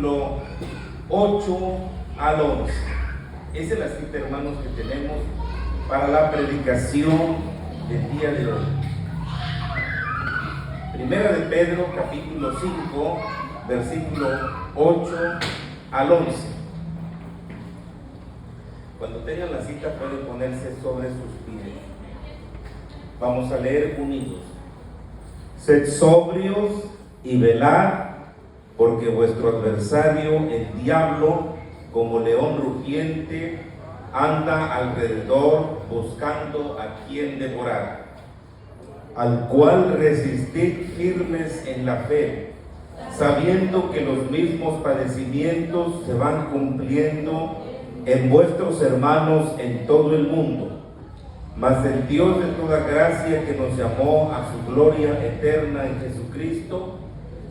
versículo 8 al 11. Esa es la cita, hermanos, que tenemos para la predicación del día de hoy. Primera de Pedro, capítulo 5, versículo 8 al 11. Cuando tengan la cita pueden ponerse sobre sus pies. Vamos a leer unidos. Sed sobrios y velad, porque vuestro adversario, el diablo, como león rugiente, anda alrededor buscando a quien devorar, al cual resistid firmes en la fe, sabiendo que los mismos padecimientos se van cumpliendo en vuestros hermanos en todo el mundo. Mas el Dios de toda gracia, que nos llamó a su gloria eterna en Jesucristo,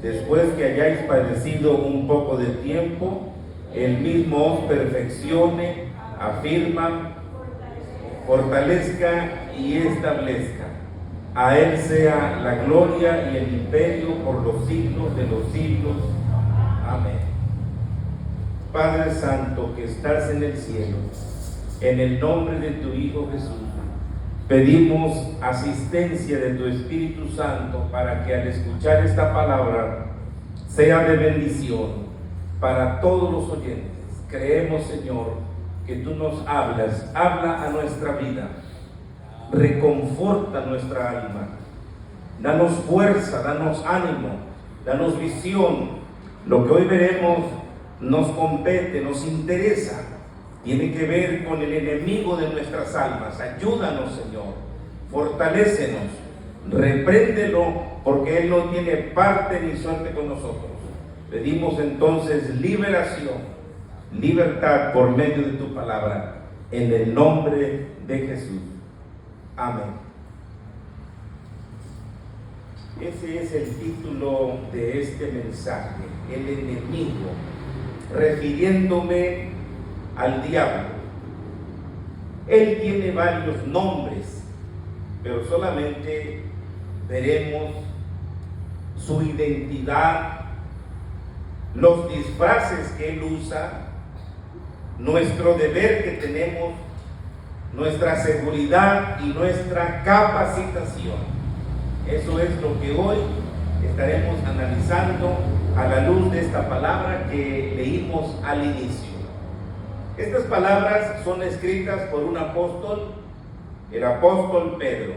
después que hayáis padecido un poco de tiempo, Él mismo os perfeccione, afirma, fortalezca y establezca. A Él sea la gloria y el imperio por los siglos de los siglos. Amén. Padre Santo, que estás en el cielo, en el nombre de tu Hijo Jesús, pedimos asistencia de tu Espíritu Santo para que al escuchar esta palabra sea de bendición para todos los oyentes. Creemos, Señor, que tú nos hablas, habla a nuestra vida, reconforta nuestra alma, danos fuerza, danos ánimo, danos visión. Lo que hoy veremos nos compete, nos interesa, tiene que ver con el enemigo de nuestras almas. Ayúdanos, Señor, fortalécenos, repréndelo, porque Él no tiene parte ni suerte con nosotros. Pedimos entonces liberación, libertad por medio de tu palabra, en el nombre de Jesús. Amén. Ese es el título de este mensaje, el enemigo, refiriéndome al diablo. Él tiene varios nombres, pero solamente veremos su identidad, los disfraces que él usa, nuestro deber que tenemos, nuestra seguridad y nuestra capacitación. Eso es lo que hoy estaremos analizando a la luz de esta palabra que leímos al inicio. Estas palabras son escritas por un apóstol, el apóstol Pedro,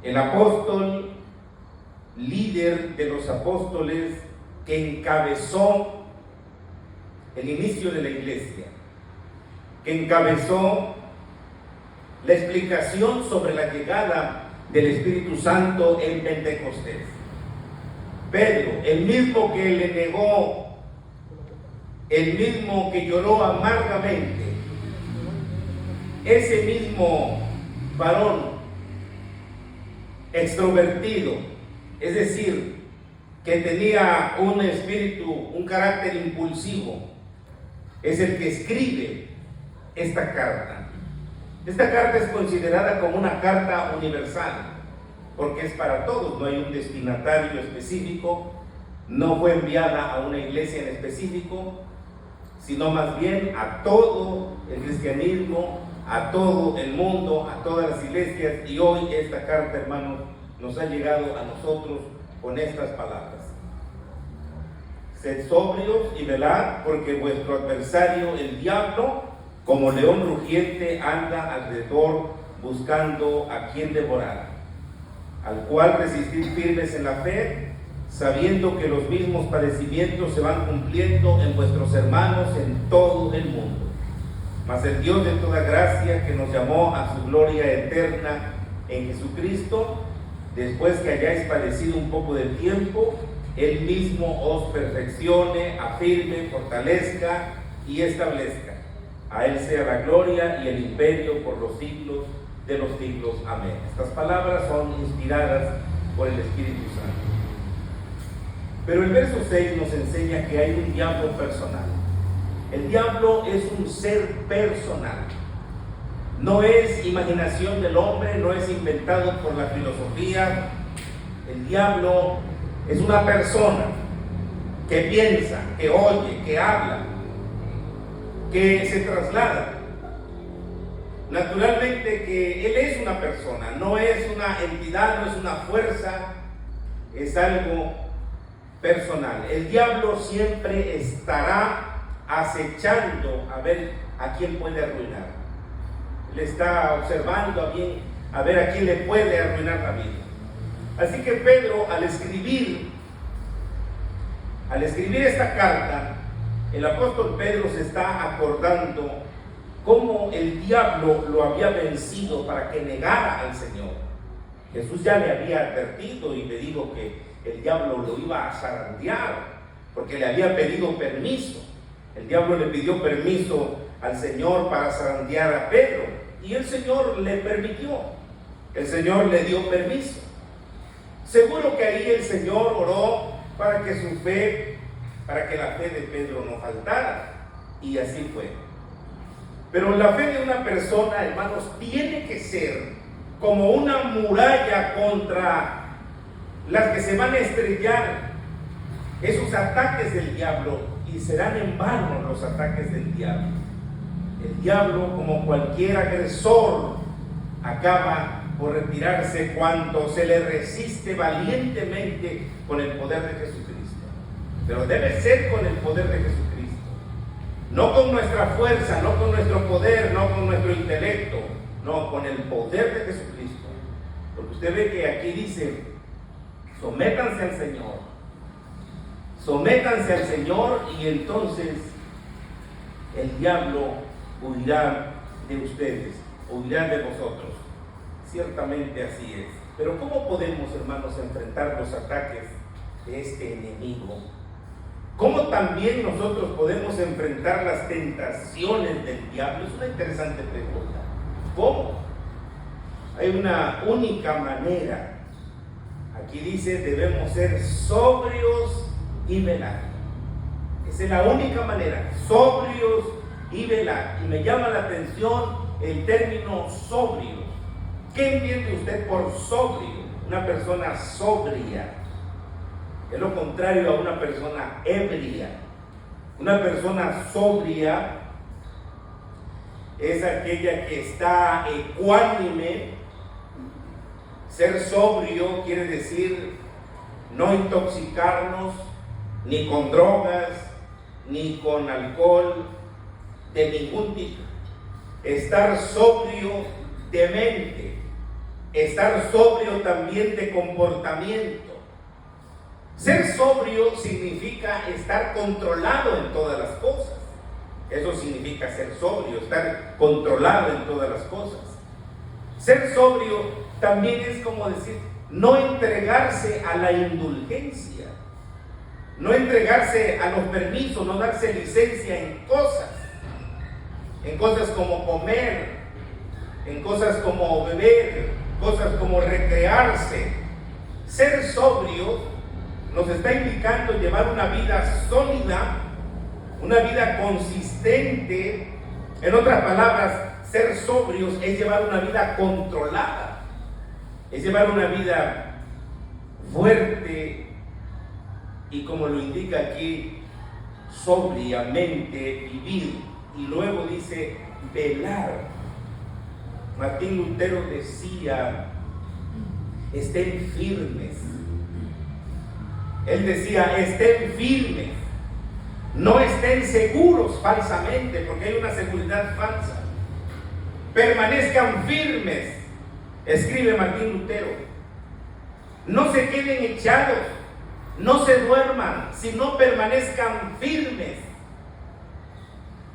el apóstol líder de los apóstoles que encabezó el inicio de la iglesia, que encabezó la explicación sobre la llegada del Espíritu Santo en Pentecostés. Pedro, el mismo que le negó, el mismo que lloró amargamente, ese mismo varón extrovertido, es decir, que tenía un espíritu, un carácter impulsivo, es el que escribe esta carta. Esta carta es considerada como una carta universal, porque es para todos, no hay un destinatario específico, no fue enviada a una iglesia en específico, sino más bien a todo el cristianismo, a todo el mundo, a todas las iglesias. Y hoy esta carta, hermanos, nos ha llegado a nosotros con estas palabras: sed sobrios y velad, porque vuestro adversario, el diablo, como león rugiente, anda alrededor buscando a quien devorar, al cual resistid firmes en la fe, sabiendo que los mismos padecimientos se van cumpliendo en vuestros hermanos en todo el mundo. Mas el Dios de toda gracia, que nos llamó a su gloria eterna en Jesucristo, después que hayáis padecido un poco de tiempo, Él mismo os perfeccione, afirme, fortalezca y establezca. A Él sea la gloria y el imperio por los siglos de los siglos. Amén. Estas palabras son inspiradas por el Espíritu Santo. Pero el verso 6 nos enseña que hay un diablo personal. El diablo es un ser personal. No es imaginación del hombre, no es inventado por la filosofía. El diablo es una persona que piensa, que oye, que habla, que se traslada. Naturalmente que Él es una persona, no es una entidad, no es una fuerza, es algo personal. El diablo siempre estará acechando a ver a quién puede arruinar. Él está observando a ver a quién le puede arruinar la vida. Así que Pedro, al escribir esta carta, el apóstol Pedro se está acordando cómo el diablo lo había vencido para que negara al Señor. Jesús ya le había advertido y le dijo que el diablo lo iba a zarandear porque le había pedido permiso. El diablo le pidió permiso al Señor para zarandear a Pedro y el Señor le permitió. El Señor le dio permiso. Seguro que ahí el Señor oró para que la fe de Pedro no faltara, y así fue. Pero la fe de una persona, hermanos, tiene que ser como una muralla contra las que se van a estrellar esos ataques del diablo, y serán en vano los ataques del diablo. El diablo, como cualquier agresor, acaba por retirarse cuando se le resiste valientemente con el poder de Jesucristo. Pero debe ser con el poder de Jesucristo, no con nuestra fuerza, no con nuestro poder, no con nuestro intelecto, no, con el poder de Jesucristo. Porque usted ve que aquí dice: sométanse al Señor, sométanse al Señor, y entonces el diablo huirá de ustedes, huirá de vosotros. Ciertamente así es. Pero ¿cómo podemos, hermanos, enfrentar los ataques de este enemigo? ¿Cómo también nosotros podemos enfrentar las tentaciones del diablo? Es una interesante pregunta. ¿Cómo? Hay una única manera. Aquí dice: debemos ser sobrios y velar. Esa es la única manera, sobrios y velar. Y me llama la atención el término sobrio. ¿Qué entiende usted por sobrio? Una persona sobria es lo contrario a una persona ebria. Una persona sobria es aquella que está ecuánime. Ser sobrio quiere decir no intoxicarnos ni con drogas, ni con alcohol de ningún tipo. Estar sobrio de mente, estar sobrio también de comportamiento. Ser sobrio significa estar controlado en todas las cosas. Eso significa ser sobrio, estar controlado en todas las cosas. Ser sobrio también es como decir, no entregarse a la indulgencia, no entregarse a los permisos, no darse licencia en cosas como comer, en cosas como beber, cosas como recrearse. Ser sobrio nos está indicando llevar una vida sólida, una vida consistente. En otras palabras, ser sobrios es llevar una vida controlada, es llevar una vida fuerte y, como lo indica aquí, sobriamente vivir. Y luego dice velar. Martín Lutero decía: estén firmes. Él decía: estén firmes, no estén seguros falsamente, porque hay una seguridad falsa. Permanezcan firmes, escribe Martín Lutero. No se queden echados, no se duerman, sino permanezcan firmes.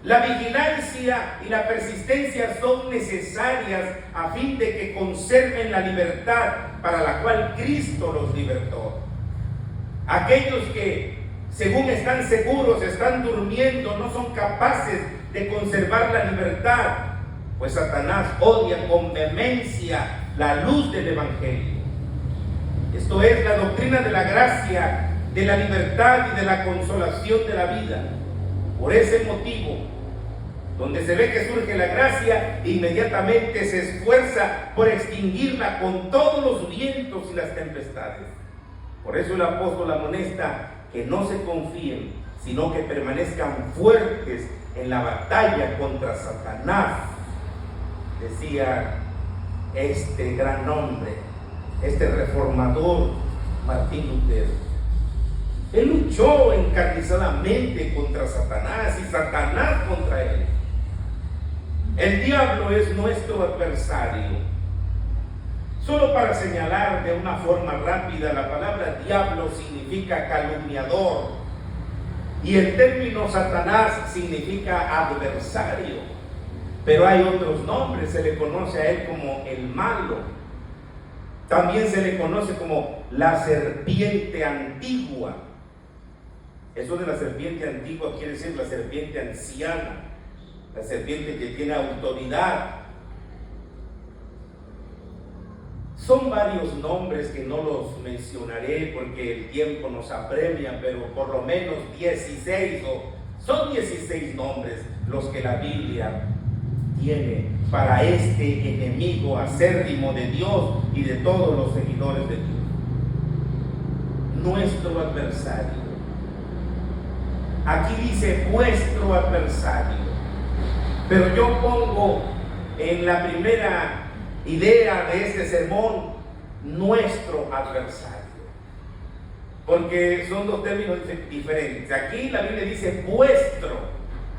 La vigilancia y la persistencia son necesarias a fin de que conserven la libertad para la cual Cristo los libertó. Aquellos que, según están seguros, están durmiendo, no son capaces de conservar la libertad, pues Satanás odia con vehemencia la luz del Evangelio. Esto es la doctrina de la gracia, de la libertad y de la consolación de la vida. Por ese motivo, donde se ve que surge la gracia, inmediatamente se esfuerza por extinguirla con todos los vientos y las tempestades. Por eso el apóstol amonesta que no se confíen, sino que permanezcan fuertes en la batalla contra Satanás, decía este gran hombre, este reformador Martín Lutero. Él luchó encarnizadamente contra Satanás y Satanás contra él. El diablo es nuestro adversario. Solo para señalar de una forma rápida, la palabra diablo significa calumniador y el término Satanás significa adversario. Pero hay otros nombres, se le conoce a él como el malo. También se le conoce como la serpiente antigua. Eso de la serpiente antigua quiere decir la serpiente anciana, la serpiente que tiene autoridad. Son varios nombres que no los mencionaré porque el tiempo nos apremia, pero por lo menos 16 son 16 nombres los que la Biblia tiene para este enemigo acérrimo de Dios y de todos los seguidores de Dios. Nuestro adversario. Aquí dice vuestro adversario, pero yo pongo en la primera idea de este sermón nuestro adversario, porque son dos términos diferentes. Aquí la Biblia dice vuestro,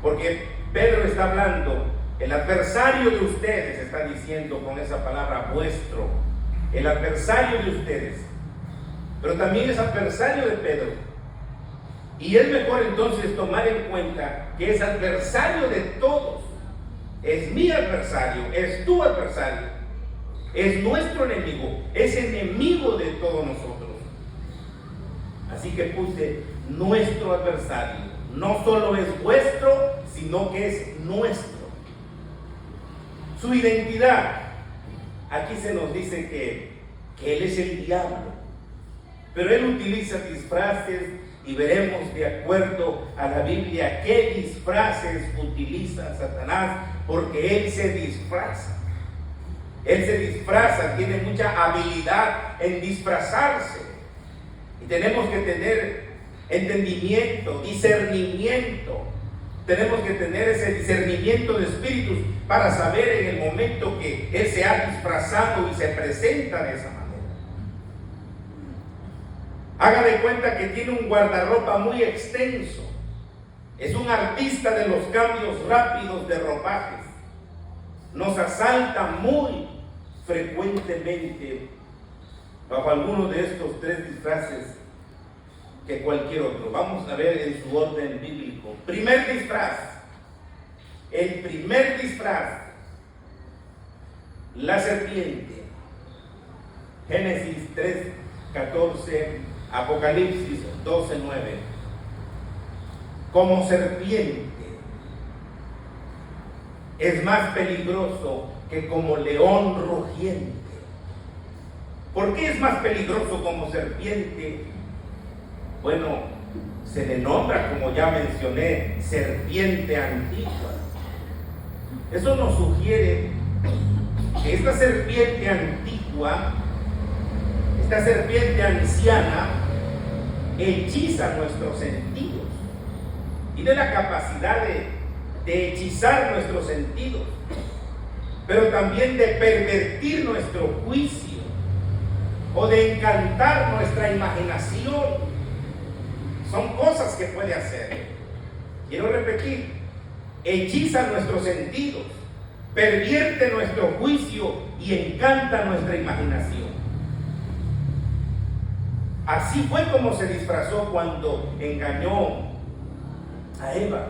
porque Pedro está hablando, el adversario de ustedes, está diciendo con esa palabra vuestro, el adversario de ustedes, pero también es adversario de Pedro. Y es mejor entonces tomar en cuenta que es adversario de todos. Es mi adversario, es tu adversario, es nuestro enemigo, es enemigo de todos nosotros. Así que puse nuestro adversario. No solo es vuestro, sino que es nuestro. Su identidad. Aquí se nos dice que él es el diablo, pero él utiliza disfraces. Y veremos de acuerdo a la Biblia qué disfraces utiliza Satanás, porque él se disfraza. Él se disfraza, tiene mucha habilidad en disfrazarse. Y tenemos que tener entendimiento, discernimiento. Tenemos que tener ese discernimiento de espíritus para saber en el momento que él se ha disfrazado y se presenta de esa manera. Haga de cuenta que tiene un guardarropa muy extenso. Es un artista de los cambios rápidos de ropajes. Nos asalta muy frecuentemente bajo alguno de estos tres disfraces que cualquier otro. Vamos a ver en su orden bíblico. Primer disfraz. El primer disfraz. La serpiente. Génesis 3:14. Apocalipsis 12:9. Como serpiente es más peligroso que como león rugiente. ¿Por qué es más peligroso como serpiente? Bueno, se le nombra, como ya mencioné, serpiente antigua. Eso nos sugiere que esta serpiente antigua, esta serpiente anciana, hechiza nuestros sentidos. Tiene la capacidad de hechizar nuestros sentidos, pero también de pervertir nuestro juicio o de encantar nuestra imaginación. Son cosas que puede hacer. Quiero repetir, hechiza nuestros sentidos, pervierte nuestro juicio y encanta nuestra imaginación. Así fue como se disfrazó cuando engañó a Eva,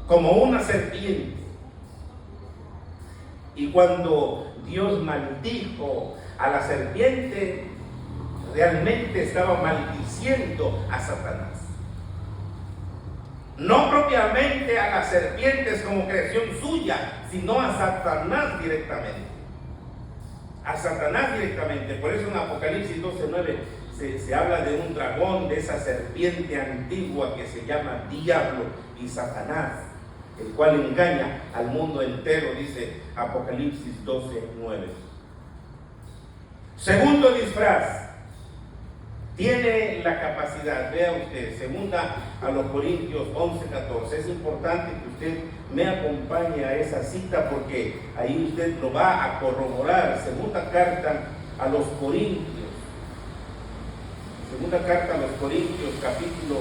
como una serpiente. Y cuando Dios maldijo a la serpiente, realmente estaba maldiciendo a Satanás. No propiamente a las serpientes como creación suya, sino a Satanás directamente. A Satanás directamente. Por eso en Apocalipsis 12:9 se habla de un dragón, de esa serpiente antigua que se llama Diablo y Satanás, el cual engaña al mundo entero, dice Apocalipsis 12:9. Segundo disfraz, tiene la capacidad. Vea usted, segunda a los Corintios 11:14. Es importante que usted me acompañe a esa cita porque ahí usted lo va a corroborar. Segunda carta a los Corintios. Segunda carta a los Corintios, capítulo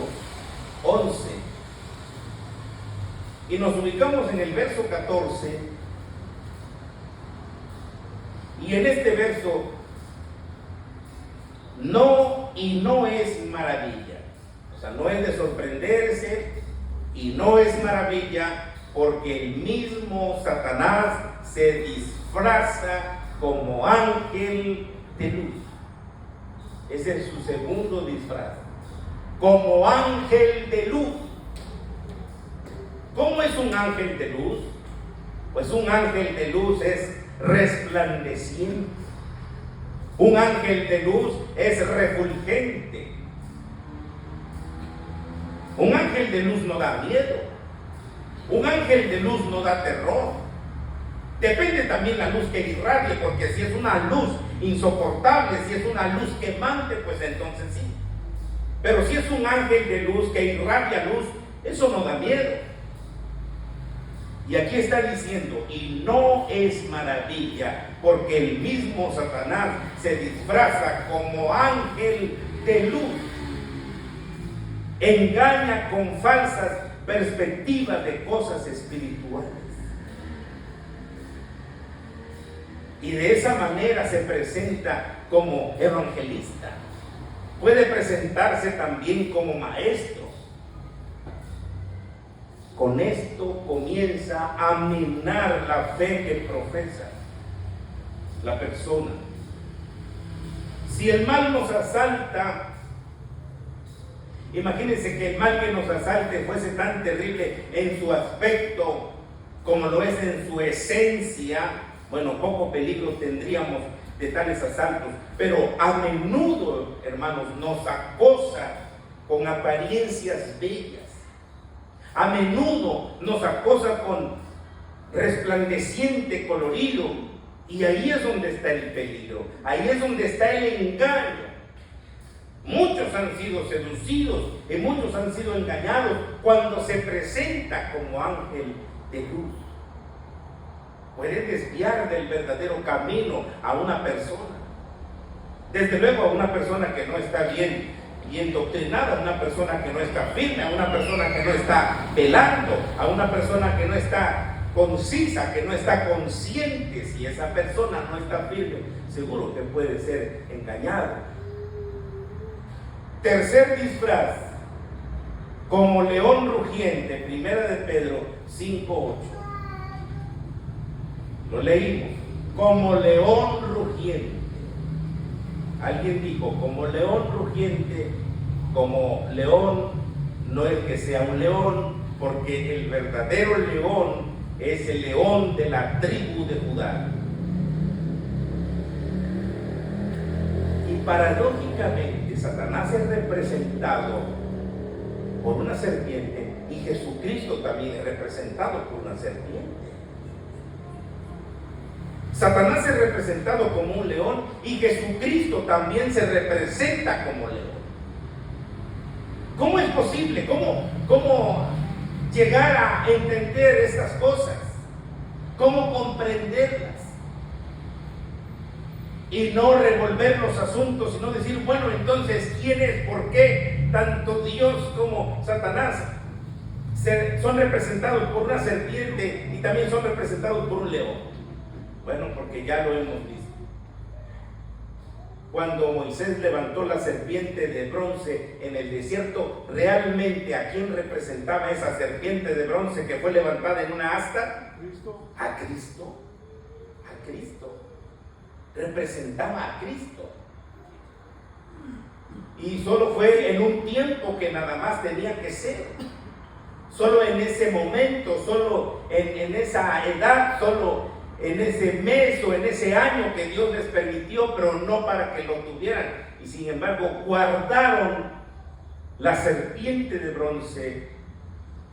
11. Y nos ubicamos en el verso 14. Y en este verso, no es maravilla. O sea, no es de sorprenderse y no es maravilla porque el mismo Satanás se disfraza como ángel de luz. Ese es su segundo disfraz. Como ángel de luz. ¿Cómo es un ángel de luz? Pues un ángel de luz es resplandeciente. Un ángel de luz es refulgente. Un ángel de luz no da miedo. Un ángel de luz no da terror. Depende también la luz que irradie, porque si es una luz insoportable, si es una luz quemante, pues entonces sí. Pero si es un ángel de luz que irradia luz, eso no da miedo. Y aquí está diciendo, y no es maravilla, porque el mismo Satanás se disfraza como ángel de luz. Engaña con falsas perspectivas de cosas espirituales. Y de esa manera se presenta como evangelista. Puede presentarse también como maestro. Con esto comienza a minar la fe que profesa la persona. Si el mal nos asalta, imagínense que el mal que nos asalte fuese tan terrible en su aspecto como lo es en su esencia. Bueno, poco peligro tendríamos de tales asaltos, pero a menudo, hermanos, nos acosa con apariencias bellas. A menudo nos acosa con resplandeciente colorido, y ahí es donde está el peligro, ahí es donde está el engaño. Muchos han sido seducidos y muchos han sido engañados cuando se presenta como ángel de luz. Puede desviar del verdadero camino a una persona. Desde luego a una persona que no está bien doctrinada, a una persona que no está firme, a una persona que no está velando, a una persona que no está concisa, que no está consciente. Si esa persona no está firme, seguro que puede ser engañado. Tercer disfraz, como león rugiente, primera de Pedro 5:8. Lo leímos, como león rugiente. Alguien dijo, como león rugiente, como león, no es que sea un león, porque el verdadero león es el león de la tribu de Judá. Y paradójicamente, Satanás es representado por una serpiente y Jesucristo también es representado por una serpiente. Satanás es representado como un león y Jesucristo también se representa como león. ¿Cómo es posible? ¿Cómo llegar a entender estas cosas? ¿Cómo comprenderlas? Y no revolver los asuntos, sino decir, bueno, entonces, ¿quién es? ¿Por qué tanto Dios como Satanás son representados por una serpiente y también son representados por un león? Bueno, porque ya lo hemos visto. Cuando Moisés levantó la serpiente de bronce en el desierto, ¿realmente a quién representaba esa serpiente de bronce que fue levantada en una asta? A Cristo. A Cristo. Representaba a Cristo. Y solo fue en un tiempo que nada más tenía que ser. Solo en ese momento, solo en esa edad, solo en ese mes o en ese año que Dios les permitió, pero no para que lo tuvieran. Y sin embargo guardaron la serpiente de bronce.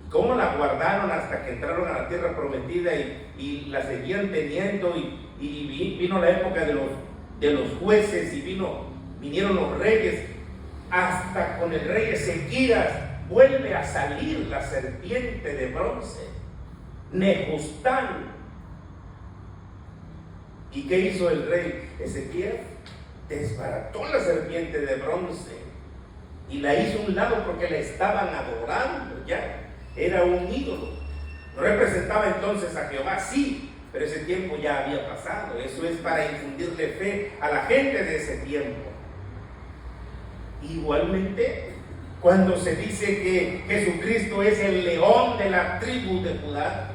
¿Y cómo la guardaron? Hasta que entraron a la tierra prometida y la seguían teniendo, y vino la época de los jueces y vinieron los reyes, hasta con el rey Ezequías vuelve a salir la serpiente de bronce, Nehustán. ¿Y qué hizo el rey Ezequías? Desbarató la serpiente de bronce y la hizo a un lado porque la estaban adorando ya. Era un ídolo. No representaba entonces a Jehová, sí, pero ese tiempo ya había pasado. Eso es para infundirle fe a la gente de ese tiempo. Igualmente, cuando se dice que Jesucristo es el león de la tribu de Judá,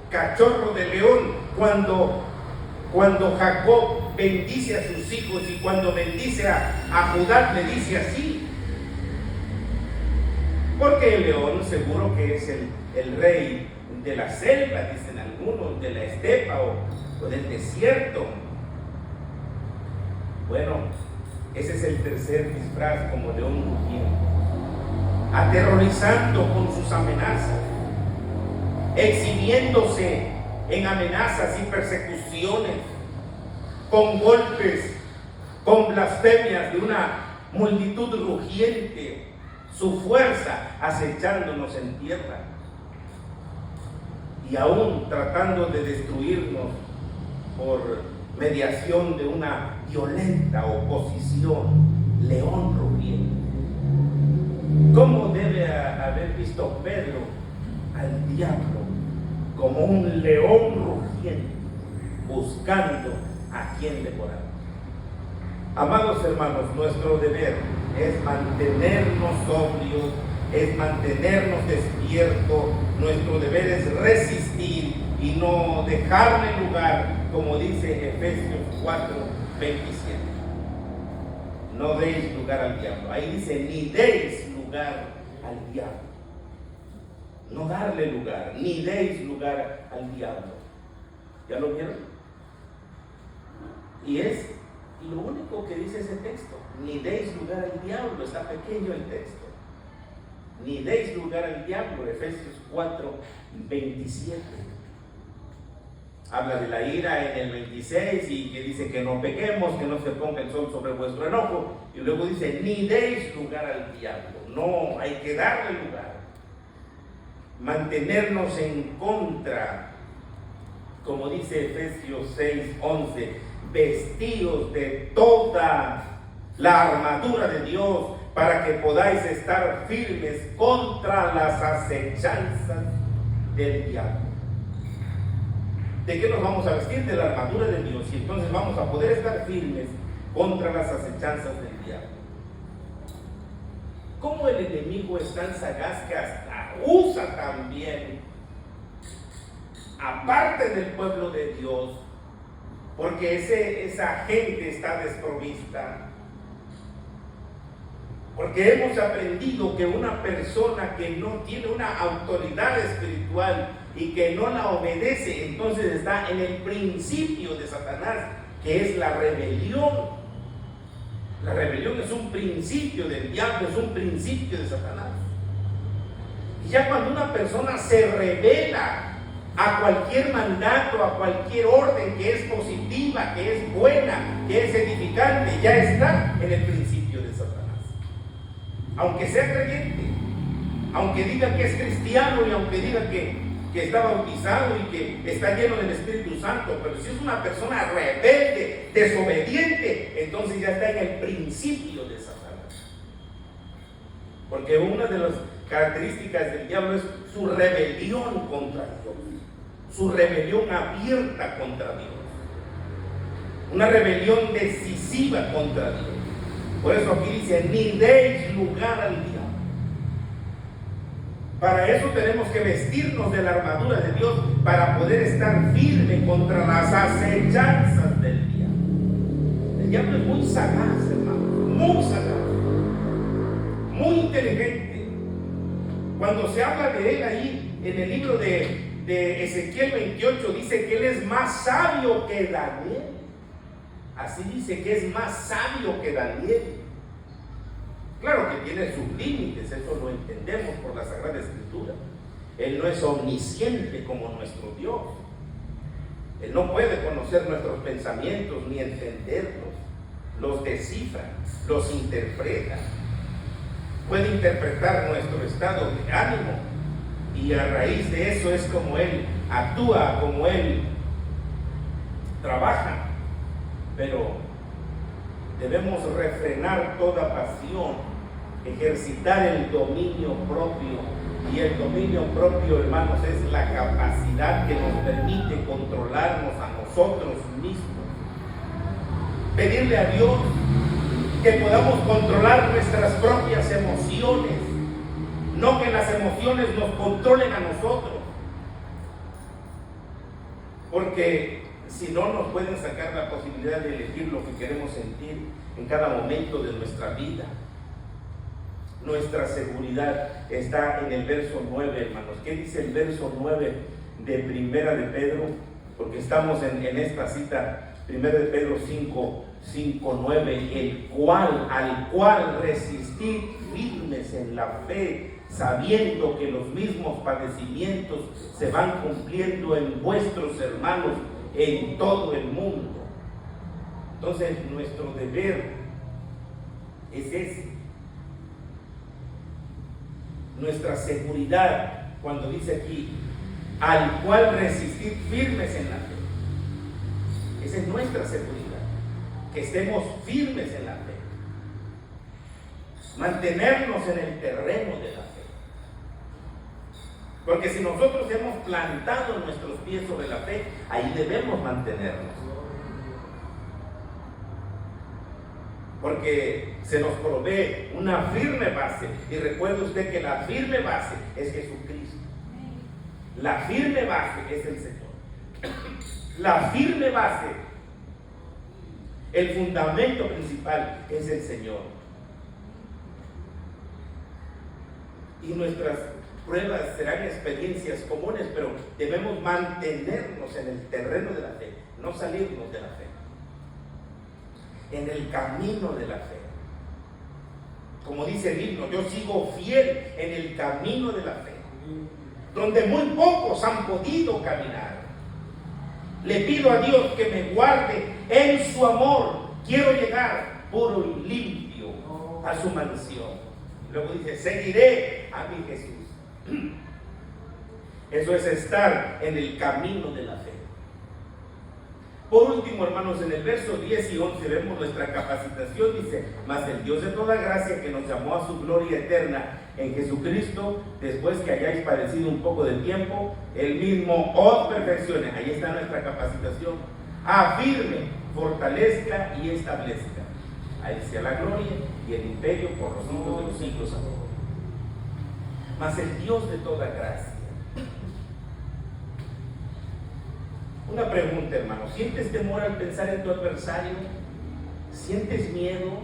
cachorro de león, cuando Jacob bendice a sus hijos y cuando bendice a Judá, le dice así, porque el león seguro que es el rey de la selva, dicen algunos, de la estepa o del desierto. Bueno, ese es el tercer disfraz como león rugiente, aterrorizando con sus amenazas, exhibiéndose en amenazas y persecuciones, con golpes, con blasfemias de una multitud rugiente, su fuerza acechándonos en tierra y aún tratando de destruirnos por mediación de una violenta oposición, león rugiente. ¿Cómo debe haber visto Pedro al diablo? Como un león rugiente, buscando a quien devorar. Amados hermanos, nuestro deber es mantenernos sobrios, es mantenernos despiertos. Nuestro deber es resistir y no dejarle lugar, como dice Efesios 4:27. No deis lugar al diablo. Ahí dice, ni deis lugar al diablo. No darle lugar, ni deis lugar al diablo. ¿Ya lo vieron? Y es lo único que dice ese texto. Ni deis lugar al diablo. Está pequeño el texto. Ni deis lugar al diablo. Efesios 4:27. Habla de la ira en el 26 y que dice que no pequemos, que no se ponga el sol sobre vuestro enojo. Y luego dice, ni deis lugar al diablo. No, hay que darle lugar. Mantenernos en contra, como dice Efesios 6:11, vestidos de toda la armadura de Dios para que podáis estar firmes contra las acechanzas del diablo. ¿De qué nos vamos a vestir? De la armadura de Dios, y entonces vamos a poder estar firmes contra las acechanzas del diablo. ¿Cómo el enemigo es tan sagaz que hasta usa también, aparte del pueblo de Dios, porque esa gente está desprovista? Porque hemos aprendido que una persona que no tiene una autoridad espiritual y que no la obedece, entonces está en el principio de Satanás, que es la rebelión. La rebelión es un principio del diablo, es un principio de Satanás. Y ya cuando una persona se revela a cualquier mandato, a cualquier orden que es positiva, que es buena, que es edificante, ya está en el principio de Satanás. Aunque sea creyente, aunque diga que es cristiano y aunque diga que está bautizado y que está lleno del Espíritu Santo, pero si es una persona rebelde, desobediente, entonces ya está en el principio de Satanás. Porque una de las características del diablo es su rebelión contra Dios, su rebelión abierta contra Dios, una rebelión decisiva contra Dios. Por eso aquí dice, ni deis lugar al diablo. Para eso tenemos que vestirnos de la armadura de Dios, para poder estar firme contra las acechanzas del diablo. El diablo es muy sagaz, hermano, muy sagaz, muy inteligente. Cuando se habla de él ahí en el libro de Ezequiel 28, dice que él es más sabio que Daniel. Así dice, que es más sabio que Daniel. Claro que tiene sus límites, eso lo entendemos por la Sagrada Escritura. Él no es omnisciente como nuestro Dios. Él no puede conocer nuestros pensamientos ni entenderlos. Los descifra, los interpreta. puede interpretar nuestro estado de ánimo, y a raíz de eso es como Él actúa, como Él trabaja. Pero debemos refrenar toda pasión, ejercitar el dominio propio. Y el dominio propio, hermanos, es la capacidad que nos permite controlarnos a nosotros mismos. Pedirle a Dios que podamos controlar nuestras propias emociones, no que las emociones nos controlen a nosotros, porque si no nos pueden sacar la posibilidad de elegir lo que queremos sentir en cada momento de nuestra vida. Nuestra seguridad está en el verso 9, hermanos. ¿Qué dice el verso 9 de Primera de Pedro? Porque estamos en esta cita, Primera de Pedro 5:9, al cual resistid firmes en la fe, sabiendo que los mismos padecimientos se van cumpliendo en vuestros hermanos en todo el mundo. Entonces, nuestro deber es ese. Nuestra seguridad, cuando dice aquí, al cual resistir firmes en la fe. Esa es nuestra seguridad, que estemos firmes en la fe. Mantenernos en el terreno de la fe. Porque si nosotros hemos plantado nuestros pies sobre la fe, ahí debemos mantenernos. Porque se nos provee una firme base. Y recuerde usted que la firme base es Jesucristo. La firme base es el Señor. La firme base, el fundamento principal es el Señor. Y nuestras pruebas serán experiencias comunes, pero debemos mantenernos en el terreno de la fe, no salirnos de la fe. En el camino de la fe. Como dice el himno, yo sigo fiel en el camino de la fe, donde muy pocos han podido caminar. Le pido a Dios que me guarde en su amor. Quiero llegar puro y limpio a su mansión. Luego dice, seguiré a mi Jesús. Eso es estar en el camino de la fe. Por último, hermanos, en el verso 10 y 11 vemos nuestra capacitación. Dice, mas el Dios de toda gracia, que nos llamó a su gloria eterna en Jesucristo, después que hayáis padecido un poco de tiempo, Él mismo os perfeccione. Ahí está nuestra capacitación. Afirme, fortalezca y establezca. Ahí sea la gloria y el imperio por los siglos de los siglos. Mas el Dios de toda gracia. Una pregunta, hermano. ¿Sientes temor al pensar en tu adversario? ¿Sientes miedo?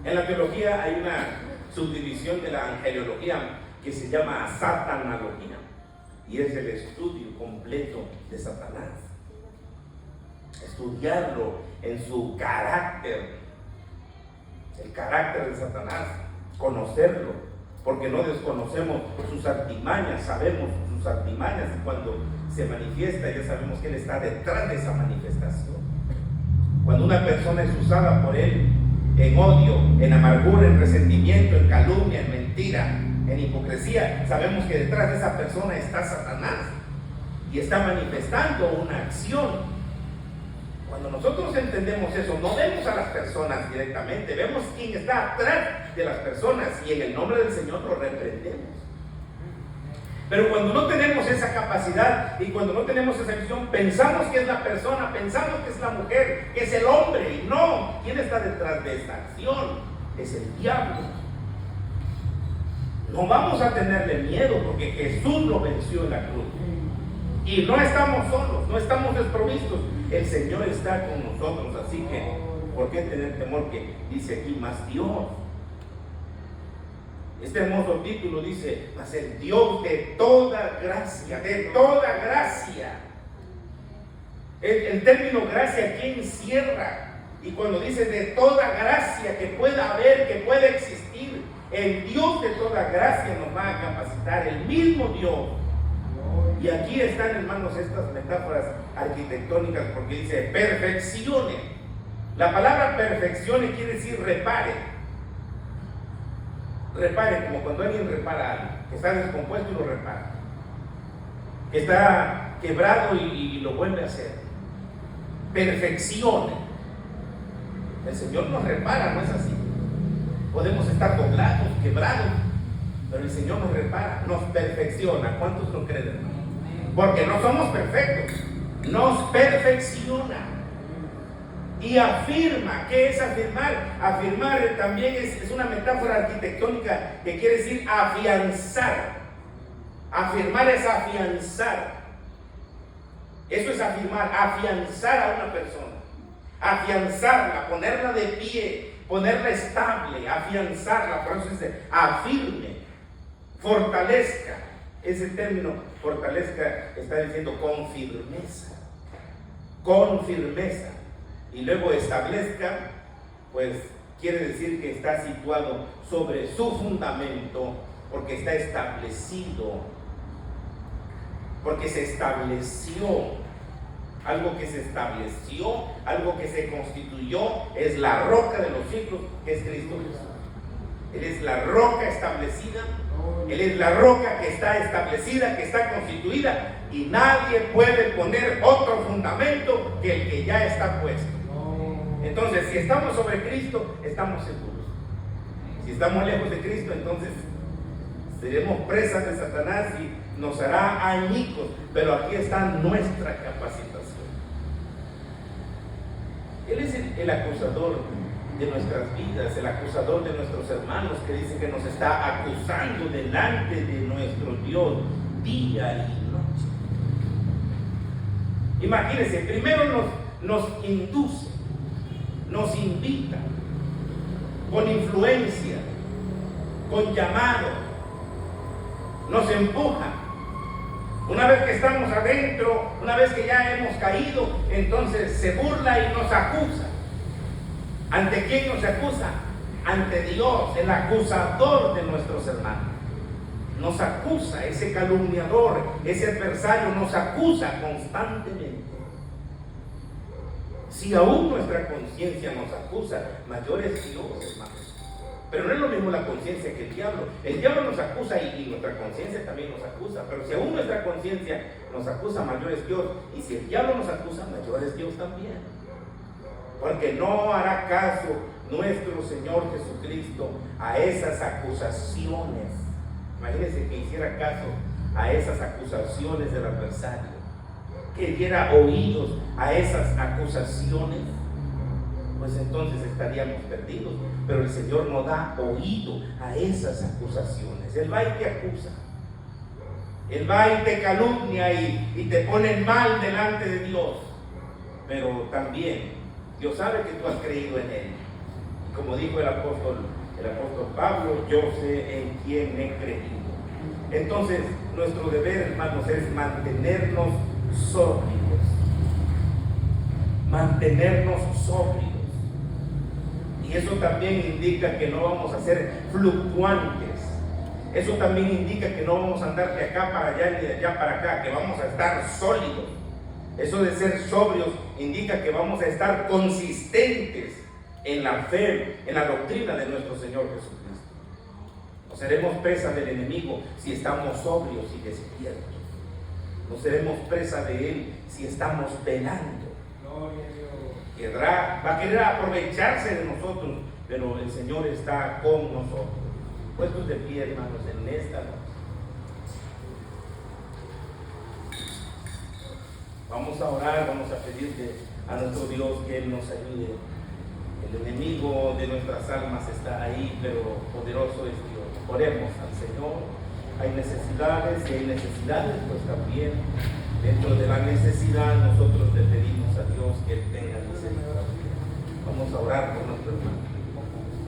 En la teología hay una subdivisión de la angeliología que se llama satanología, y es el estudio completo de Satanás. Estudiarlo en su carácter, el carácter de Satanás, conocerlo, porque no desconocemos sus artimañas, sabemos sus artimañas, y cuando se manifiesta ya sabemos que Él está detrás de esa manifestación. Cuando una persona es usada por Él en odio, en amargura, en resentimiento, en calumnia, en mentira, en hipocresía, sabemos que detrás de esa persona está Satanás y está manifestando una acción. Cuando nosotros entendemos eso, no vemos a las personas directamente, vemos quién está atrás de las personas, y en el nombre del Señor lo reprendemos. Pero cuando no tenemos esa capacidad y cuando no tenemos esa visión, pensamos que es la persona, pensamos que es la mujer, que es el hombre, y no. ¿Quién está detrás de esta acción? Es el diablo. No vamos a tenerle miedo, porque Jesús lo venció en la cruz. Y no estamos solos, no estamos desprovistos. El Señor está con nosotros, así que ¿por qué tener temor? Que dice aquí, más Dios. Este hermoso título dice, mas el Dios de toda gracia, de toda gracia. El término gracia aquí encierra, y cuando dice de toda gracia que pueda haber, que pueda existir, el Dios de toda gracia nos va a capacitar, el mismo Dios. Y aquí están, hermanos, estas metáforas arquitectónicas, porque dice perfeccione. La palabra perfeccione quiere decir repare. repare, como cuando alguien repara algo, que está descompuesto y lo repara, que está quebrado y lo vuelve a hacer. Perfeccione. El Señor nos repara, no es así. Podemos estar doblados, quebrados, pero el Señor nos repara, nos perfecciona. ¿Cuántos lo creen, hermano? Porque no somos perfectos, nos perfecciona y afirma. ¿Qué es afirmar? Afirmar también es una metáfora arquitectónica que quiere decir afianzar. Afirmar es afianzar. Eso es afirmar, afianzar a una persona, afianzarla, ponerla de pie, ponerla estable, afianzarla. Por eso dice afirme, fortalezca. Ese término fortalezca está diciendo con firmeza, con firmeza. Y luego establezca, pues quiere decir que está situado sobre su fundamento, porque está establecido, porque se estableció. Algo que se estableció, algo que se constituyó, es la roca de los siglos, que es Cristo Jesús. Él es la roca establecida, Él es la roca que está establecida, que está constituida, y nadie puede poner otro fundamento que el que ya está puesto. Entonces, si estamos sobre Cristo, estamos seguros. Si estamos lejos de Cristo, entonces seremos presas de Satanás y nos hará añicos. Pero aquí está nuestra capacitación. Él es el acusador de nuestras vidas, el acusador de nuestros hermanos, que dice que nos está acusando delante de nuestro Dios día y noche. Imagínense, primero nos induce, nos invita, con influencia, con llamado, nos empuja. Una vez que estamos adentro, una vez que ya hemos caído, entonces se burla y nos acusa. ¿Ante quién nos acusa? Ante Dios, el acusador de nuestros hermanos. Nos acusa, ese calumniador, ese adversario nos acusa constantemente. Si aún nuestra conciencia nos acusa, mayor es Dios, hermanos. Pero no es lo mismo la conciencia que el diablo. El diablo nos acusa y nuestra conciencia también nos acusa. Pero si aún nuestra conciencia nos acusa, mayor es Dios. Y si el diablo nos acusa, mayor es Dios también. Porque no hará caso nuestro Señor Jesucristo a esas acusaciones. Imagínense que hiciera caso a esas acusaciones del adversario, que diera oídos a esas acusaciones, pues entonces estaríamos perdidos. Pero el Señor no da oído a esas acusaciones. Él va y te acusa, Él va y te calumnia y te pone mal delante de Dios. Pero también Dios sabe que tú has creído en Él. Y como dijo el apóstol Pablo, yo sé en quién he creído. Entonces nuestro deber, hermanos, es mantenernos sobrios. Mantenernos sobrios. Y eso también indica que no vamos a ser fluctuantes. Eso también indica que no vamos a andar de acá para allá ni de allá para acá, que vamos a estar sólidos. Eso de ser sobrios indica que vamos a estar consistentes en la fe, en la doctrina de nuestro Señor Jesucristo. No seremos presa del enemigo si estamos sobrios y despiertos. No seremos presa de él si estamos velando. Va a querer aprovecharse de nosotros, pero el Señor está con nosotros. Puestos de pie, hermanos, en esta noche. Vamos a orar, vamos a pedirle a nuestro Dios que Él nos ayude. El enemigo de nuestras almas está ahí, pero poderoso es Dios. Oremos al Señor. Hay necesidades y hay necesidades, pues también dentro de la necesidad nosotros le pedimos a Dios que Él tenga misericordia. Vamos a orar por nuestro hermano.